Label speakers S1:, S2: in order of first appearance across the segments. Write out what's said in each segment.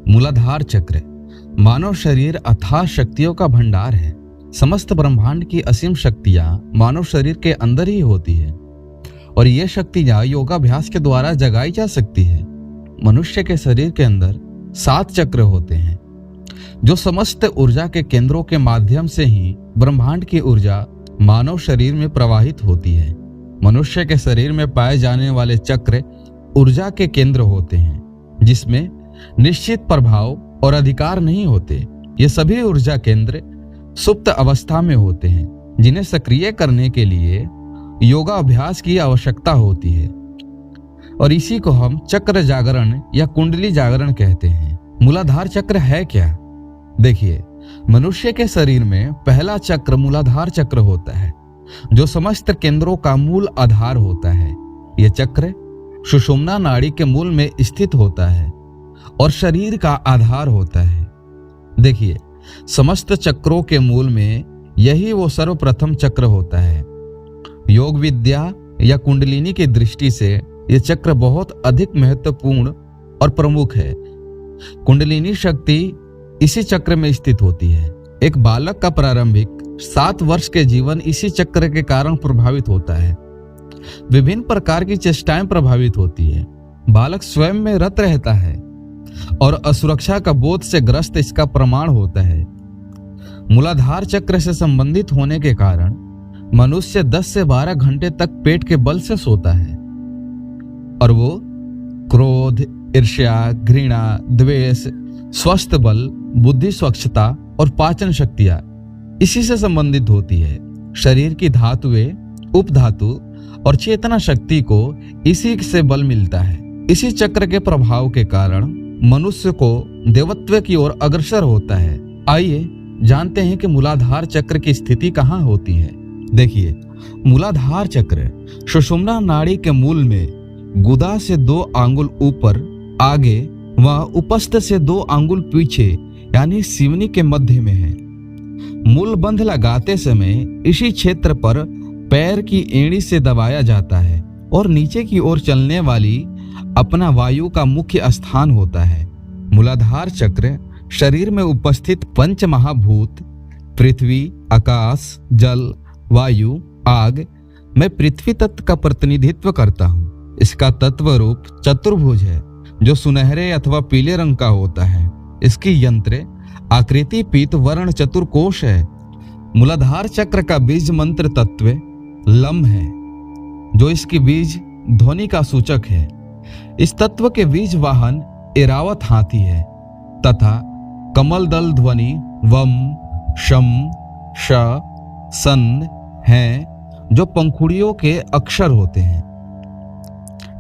S1: मूलाधार चक्र मानव शरीर अथाह शक्तियों का भंडार है। समस्त ब्रह्मांड की असीम शक्तियां मानव शरीर के अंदर ही होती है और ये शक्तियां योगाभ्यास के द्वारा जगाई जा सकती है। मनुष्य के शरीर के अंदर 7 चक्र होते हैं जो समस्त ऊर्जा के केंद्रों के माध्यम से ही ब्रह्मांड की ऊर्जा मानव शरीर में प्रवाहित होती है। मनुष्य के शरीर में पाए जाने वाले चक्र ऊर्जा के केंद्र होते हैं जिसमें निश्चित प्रभाव और अधिकार नहीं होते। ये सभी ऊर्जा केंद्र सुप्त अवस्था में होते हैं जिन्हें सक्रिय करने के लिए योगा अभ्यास की आवश्यकता होती है और इसी को हम चक्र जागरण या कुंडली जागरण कहते हैं। मूलाधार चक्र है क्या? देखिए, मनुष्य के शरीर में पहला चक्र मूलाधार चक्र होता है जो समस्त केंद्रों का मूल आधार होता है। यह चक्र सुषुम्ना नाड़ी के मूल में स्थित होता है और शरीर का आधार होता है। देखिए, समस्त चक्रों के मूल में यही वो सर्वप्रथम चक्र होता है। योग विद्या या कुंडलिनी की दृष्टि से यह चक्र बहुत अधिक महत्वपूर्ण और प्रमुख है। कुंडलिनी शक्ति इसी चक्र में स्थित होती है। एक बालक का प्रारंभिक 7 वर्ष के जीवन इसी चक्र के कारण प्रभावित होता है। विभिन्न प्रकार की चेष्टाएं प्रभावित होती है। बालक स्वयं में रत रहता है और असुरक्षा का बोध से ग्रस्त इसका प्रमाण होता है। मूलाधार चक्र से संबंधित होने के कारण मनुष्य 10 से 12 घंटे तक पेट के बल से सोता है और वो क्रोध, ईर्ष्या, घृणा, द्वेष, स्वस्थ बल, बुद्धि स्वच्छता और पाचन शक्तियां इसी से संबंधित होती है। शरीर की धातुएं, उपधातु और चेतना शक्ति को इसी से बल मिलता है। इसी चक्र के प्रभाव के कारण मनुष्य को देवत्व की ओर अग्रसर होता है। आइए जानते हैं कि मूलाधार चक्र की स्थिति कहाँ होती है। देखिए, मूलाधार चक्र सुषुम्ना नाड़ी के मूल में गुदा से 2 आंगुल ऊपर आगे व उपस्थ से 2 आंगुल पीछे यानी सिवनी के मध्य में है। मूल बंध लगाते समय इसी क्षेत्र पर पैर की एड़ी से दबाया जाता है और नीचे की ओर चलने वाली अपना वायु का मुख्य स्थान होता है। मूलाधार चक्र शरीर में उपस्थित 5 महाभूत पृथ्वी, आकाश, जल, वायु, आग में पृथ्वी तत्व का प्रतिनिधित्व करता हूँ। इसका तत्व रूप चतुर्भुज है जो सुनहरे अथवा पीले रंग का होता है। इसकी यंत्र आकृति पीत वर्ण चतुर्कोश है। मूलाधार चक्र का बीज मंत्र तत्व लम है जो इसकी बीज ध्वनि का सूचक है। इस तत्व के बीज वाहन ऐरावत हाथी है तथा कमल दल ध्वनि वम, शम, श, सन हैं जो पंखुड़ियों के अक्षर होते हैं।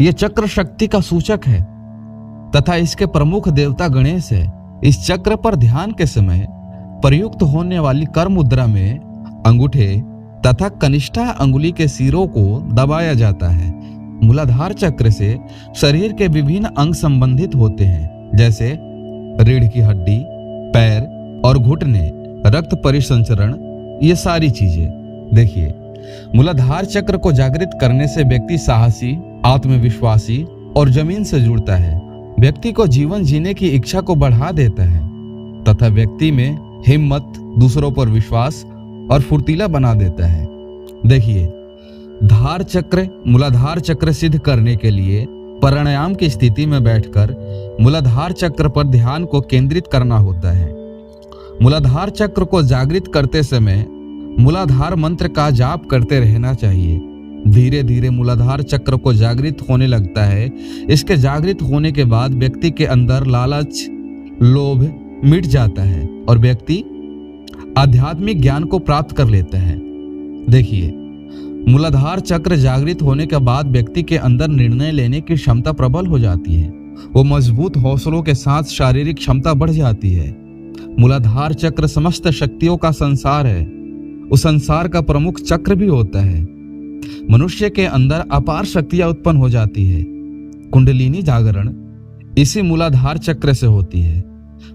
S1: यह चक्र शक्ति का सूचक है तथा इसके प्रमुख देवता गणेश है। इस चक्र पर ध्यान के समय प्रयुक्त होने वाली कर मुद्रा में अंगूठे तथा कनिष्ठा अंगुली के सिरों को दबाया जाता है। मूलाधार चक्र से शरीर के विभिन्न अंग संबंधित होते हैं जैसे रीढ़ की हड्डी, पैर और घुटने, रक्त परिसंचरण, ये सारी चीजें। देखिए, मूलाधार चक्र को जागृत करने से व्यक्ति साहसी, आत्मविश्वासी और जमीन से जुड़ता है। व्यक्ति को जीवन जीने की इच्छा को बढ़ा देता है तथा व्यक्ति में हिम्मत, दूसरों पर विश्वास और फुर्तीला बना देता है। देखिए, धार चक्र मूलाधार चक्र सिद्ध करने के लिए प्राणायाम की स्थिति में बैठकर मूलाधार चक्र पर ध्यान को केंद्रित करना होता है। मूलाधार चक्र को जागृत करते समय मूलाधार मंत्र का जाप करते रहना चाहिए। धीरे धीरे मूलाधार चक्र को जागृत होने लगता है। इसके जागृत होने के बाद व्यक्ति के अंदर लालच, लोभ मिट जाता है और व्यक्ति आध्यात्मिक ज्ञान को प्राप्त कर लेता है। देखिए, मूलाधार चक्र जागृत होने के बाद व्यक्ति के अंदर निर्णय लेने की क्षमता प्रबल हो जाती है। वो मजबूत हौसलों के साथ शारीरिक क्षमता बढ़ जाती है। मूलाधार चक्र समस्त शक्तियों का संसार है। उस संसार का प्रमुख चक्र भी होता है। मनुष्य के अंदर अपार शक्तियां उत्पन्न हो जाती है। कुंडलिनी जागरण इसी मूलाधार चक्र से होती है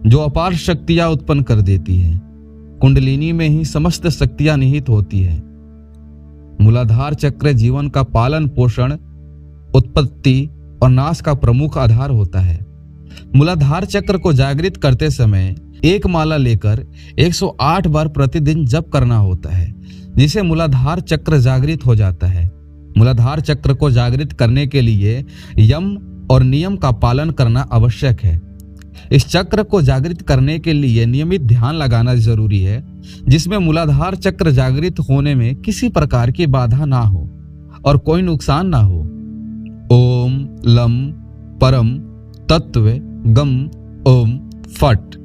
S1: जो अपार शक्तियां उत्पन्न कर देती है। कुंडलिनी में ही समस्त शक्तियां निहित होती है। मूलाधार चक्र जीवन का पालन पोषण, उत्पत्ति और नाश का प्रमुख आधार होता है। मूलाधार चक्र को जागृत करते समय एक माला लेकर 108 बार प्रतिदिन जप करना होता है, जिसे मूलाधार चक्र जागृत हो जाता है। मूलाधार चक्र को जागृत करने के लिए यम और नियम का पालन करना आवश्यक है। इस चक्र को जागृत करने के लिए नियमित ध्यान लगाना जरूरी है, जिसमें मूलाधार चक्र जागृत होने में किसी प्रकार की बाधा ना हो और कोई नुकसान ना हो। ओम लम परम तत्व गम ओम फट।